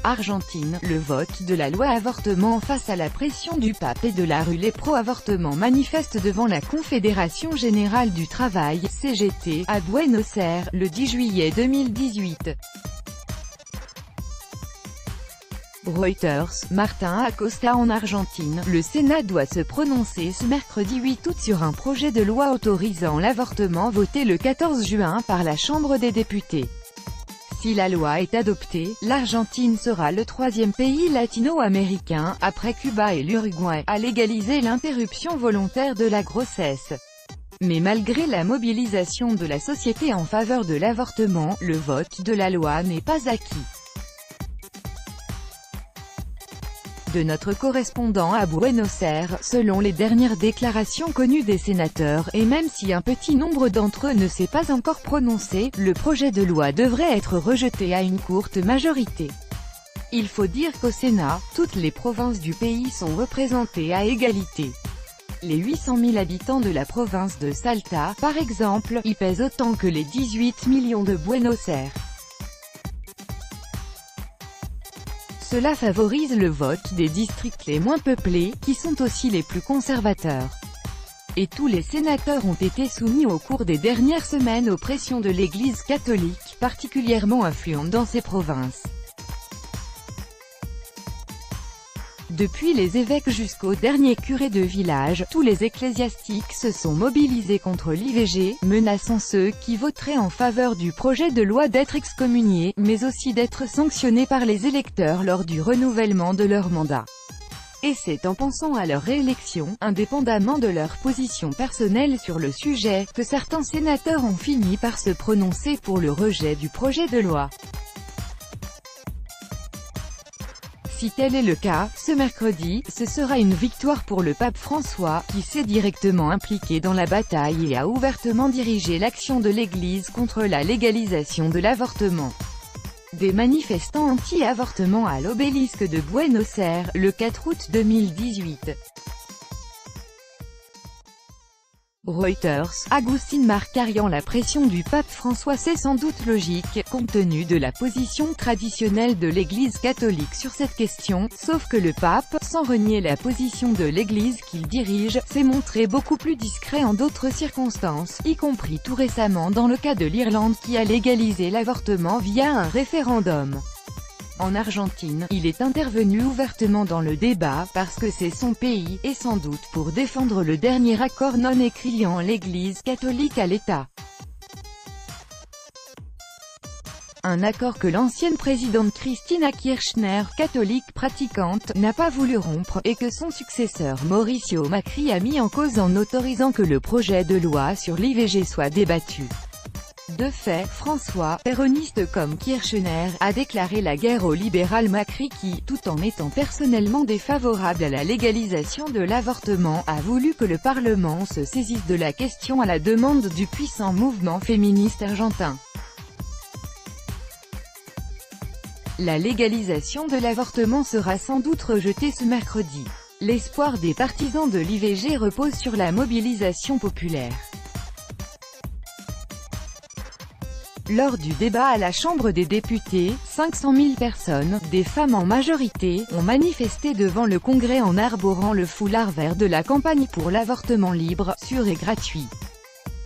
Argentine, le vote de la loi avortement face à la pression du pape et de la rue. Les pro-avortement manifestent devant la Confédération Générale du Travail, CGT, à Buenos Aires, le 10 juillet 2018. Reuters, Martin Acosta en Argentine, le Sénat doit se prononcer ce mercredi 8 août sur un projet de loi autorisant l'avortement voté le 14 juin par la Chambre des députés. Si la loi est adoptée, l'Argentine sera le troisième pays latino-américain, après Cuba et l'Uruguay, à légaliser l'interruption volontaire de la grossesse. Mais malgré la mobilisation de la société en faveur de l'avortement, le vote de la loi n'est pas acquis. De notre correspondant à Buenos Aires, selon les dernières déclarations connues des sénateurs, et même si un petit nombre d'entre eux ne s'est pas encore prononcé, le projet de loi devrait être rejeté à une courte majorité. Il faut dire qu'au Sénat, toutes les provinces du pays sont représentées à égalité. Les 800 000 habitants de la province de Salta, par exemple, y pèsent autant que les 18 millions de Buenos Aires. Cela favorise le vote des districts les moins peuplés, qui sont aussi les plus conservateurs. Et tous les sénateurs ont été soumis au cours des dernières semaines aux pressions de l'Église catholique, particulièrement influente dans ces provinces. Depuis les évêques jusqu'aux derniers curés de village, tous les ecclésiastiques se sont mobilisés contre l'IVG, menaçant ceux qui voteraient en faveur du projet de loi d'être excommuniés, mais aussi d'être sanctionnés par les électeurs lors du renouvellement de leur mandat. Et c'est en pensant à leur réélection, indépendamment de leur position personnelle sur le sujet, que certains sénateurs ont fini par se prononcer pour le rejet du projet de loi. Si tel est le cas, ce mercredi, ce sera une victoire pour le pape François, qui s'est directement impliqué dans la bataille et a ouvertement dirigé l'action de l'Église contre la légalisation de l'avortement. Des manifestants anti-avortement à l'obélisque de Buenos Aires, le 4 août 2018. Reuters, Agustín Marcarian. La pression du pape François, c'est sans doute logique, compte tenu de la position traditionnelle de l'Église catholique sur cette question, sauf que le pape, sans renier la position de l'Église qu'il dirige, s'est montré beaucoup plus discret en d'autres circonstances, y compris tout récemment dans le cas de l'Irlande qui a légalisé l'avortement via un référendum. En Argentine, il est intervenu ouvertement dans le débat, parce que c'est son pays, et sans doute pour défendre le dernier accord non écrit liant l'Église catholique à l'État. Un accord que l'ancienne présidente Cristina Kirchner, catholique pratiquante, n'a pas voulu rompre, et que son successeur Mauricio Macri a mis en cause en autorisant que le projet de loi sur l'IVG soit débattu. De fait, François, péroniste comme Kirchner, a déclaré la guerre au libéral Macri qui, tout en étant personnellement défavorable à la légalisation de l'avortement, a voulu que le Parlement se saisisse de la question à la demande du puissant mouvement féministe argentin. La légalisation de l'avortement sera sans doute rejetée ce mercredi. L'espoir des partisans de l'IVG repose sur la mobilisation populaire. Lors du débat à la Chambre des députés, 500 000 personnes, des femmes en majorité, ont manifesté devant le Congrès en arborant le foulard vert de la campagne pour l'avortement libre, sûr et gratuit.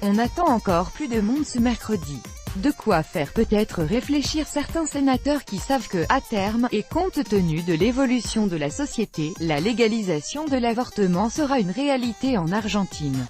On attend encore plus de monde ce mercredi. De quoi faire peut-être réfléchir certains sénateurs qui savent que, à terme, et compte tenu de l'évolution de la société, la légalisation de l'avortement sera une réalité en Argentine.